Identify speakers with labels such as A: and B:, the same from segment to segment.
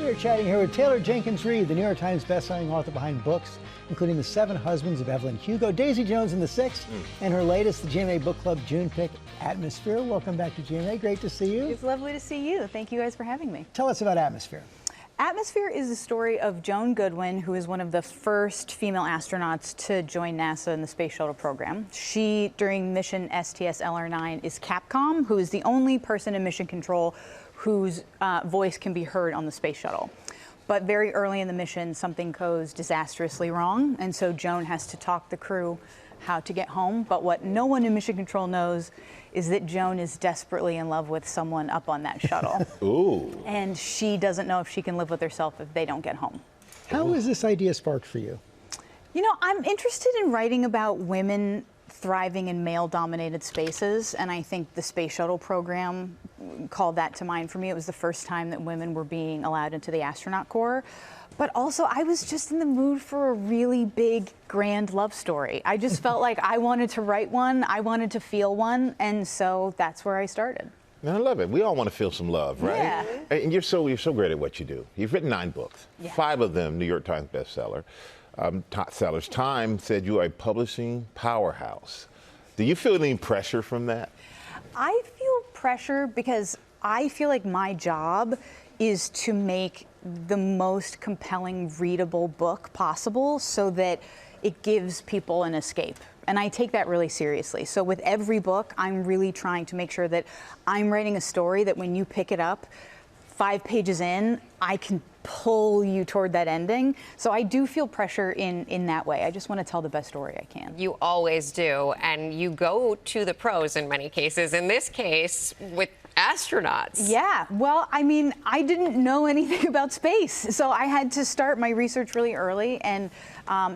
A: We are chatting here with Taylor Jenkins Reid, the New York Times bestselling author behind books, including The Seven Husbands of Evelyn Hugo, Daisy Jones and the Six, and her latest, the GMA Book Club June pick, Atmosphere. Welcome back to GMA. Great to see you.
B: It's lovely to see you. Thank you guys for having me.
A: Tell us about Atmosphere.
B: Atmosphere is the story of Joan Goodwin, who is one of the first female astronauts to join NASA in the Space Shuttle program. She, during mission STS-LR9, is Capcom, who is the only person in mission control whose voice can be heard on the Space Shuttle. But very early in the mission, something goes disastrously wrong, and so Joan has to talk the crew how to get home. But what no one in mission control knows is that Joan is desperately in love with someone up on that shuttle.
C: Ooh.
B: And she doesn't know if she can live with herself if they don't get home.
A: How was this idea sparked for you?
B: You know, I'm interested in writing about women thriving in male-dominated spaces, and I think the Space Shuttle program called that to mind for me. It was the first time that women were being allowed into the astronaut corps. But also, I was just in the mood for a really big, grand love story. I just felt like I wanted to write one, I wanted to feel one, and so that's where I started.
C: I love it. We all want to feel some love, right?
B: Yeah.
C: And you're so great at what you do. You've written 9 books,
B: Yeah.
C: 5 of them New York Times bestseller. Top sellers. Time said you are a publishing powerhouse. Do you feel any pressure from that?
B: I feel pressure because I feel like my job is to make the most compelling, readable book possible so that it gives people an escape. And I take that really seriously. So with every book, I'm really trying to make sure that I'm writing a story that when you pick it up, 5 pages in, I can pull you toward that ending. So I do feel pressure in that way. I just want to tell the best story I can.
D: You always do, and you go to the pros in many cases. In this case, with astronauts.
B: Yeah, well, I mean, I didn't know anything about space, so I had to start my research really early, and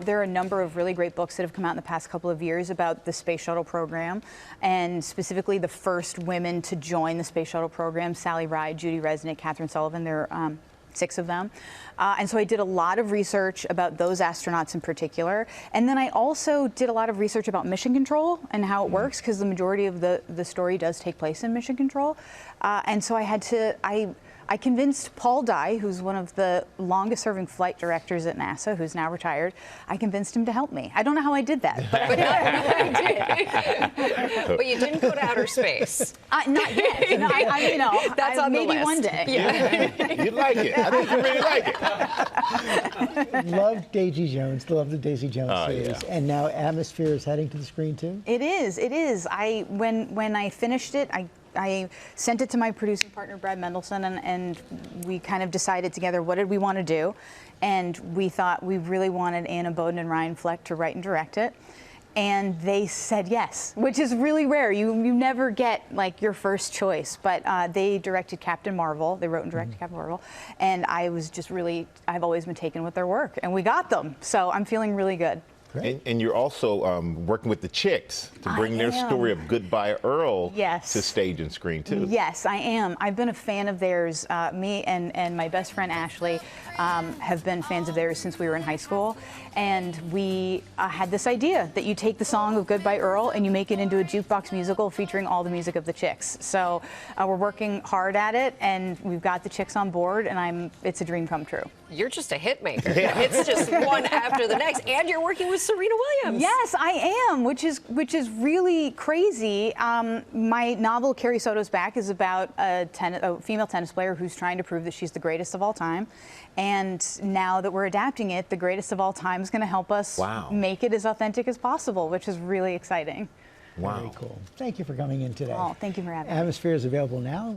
B: there are a number of really great books that have come out in the past couple of years about the Space Shuttle program, and specifically the first women to join the Space Shuttle program, Sally Ride, Judy Resnick, Catherine Sullivan. There are 6 of them. And so I did a lot of research about those astronauts in particular. And then I also did a lot of research about mission control and how it works, because the majority of the story does take place in mission control. And so I convinced Paul Dye, who's one of the longest serving flight directors at NASA, who's now retired, I convinced him to help me. I don't know how I did that, but I did.
D: But you didn't go to outer space.
B: Not yet. No,
D: That's on the
B: maybe
D: list.
B: one day.
D: Yeah.
C: You like it. I think you really like it.
A: Love Daisy Jones, love the Daisy Jones series.
C: Yeah.
A: And now Atmosphere is heading to the screen too?
B: It is. When I finished it, I sent it to my producing partner, Brad Mendelson, and we kind of decided together what did we want to do. And we thought we really wanted Anna Boden and Ryan Fleck to write and direct it. And they said yes, which is really rare. You never get like your first choice, but they directed Captain Marvel. They wrote and directed Captain Marvel. And I was just I've always been taken with their work, and we got them. So I'm feeling really good.
C: And you're also working with the Chicks to bring their story of Goodbye Earl to stage and screen too.
B: Yes, I am. I've been a fan of theirs. Me and my best friend Ashley have been fans of theirs since we were in high school. And we had this idea that you take the song of Goodbye Earl and you make it into a jukebox musical featuring all the music of the Chicks. So we're working hard at it, and we've got the Chicks on board, and it's a dream come true.
D: You're just a hit maker. It's just one after the next, and you're working with Serena Williams.
B: Yes, I am, which is really crazy. My novel, Carrie Soto's Back, is about a female tennis player who's trying to prove that she's the greatest of all time. And now that we're adapting it, the greatest of all time is going to help us make it as authentic as possible, which is really exciting.
A: Wow. Very cool. Thank you for coming in today.
B: Oh, thank you for having me.
A: Atmosphere is available now.